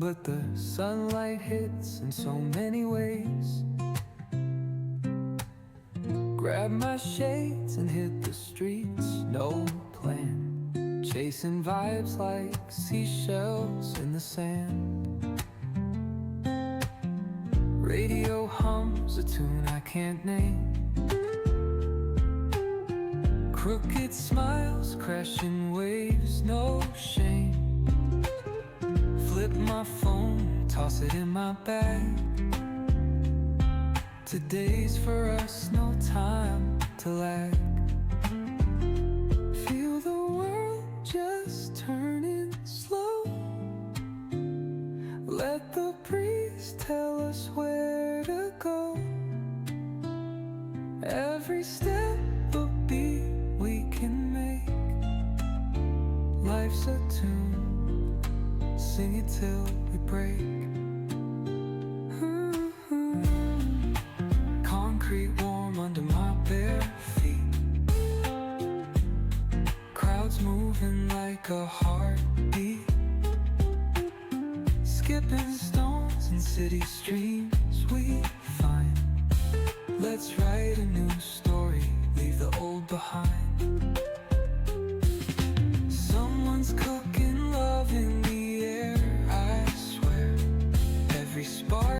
but the sunlight hits in so many ways. Grab my shades and hit the streets, no plan, chasing vibes like seashells in the sand. Radio hums a tune I can't name. Crooked smiles, crashing waves, no shame. Flip my phone, toss it in my bag. Today's for us, no time to lag. Feel the world just turning slow. Let the breeze tell us where to go. Every step a beat we can make. Life's a tune, sing it till we break. Concrete warm under my bare feet. Crowds moving like a heartbeat. Skipping stones in city streams we find. Let's write a new story, leave the old behind.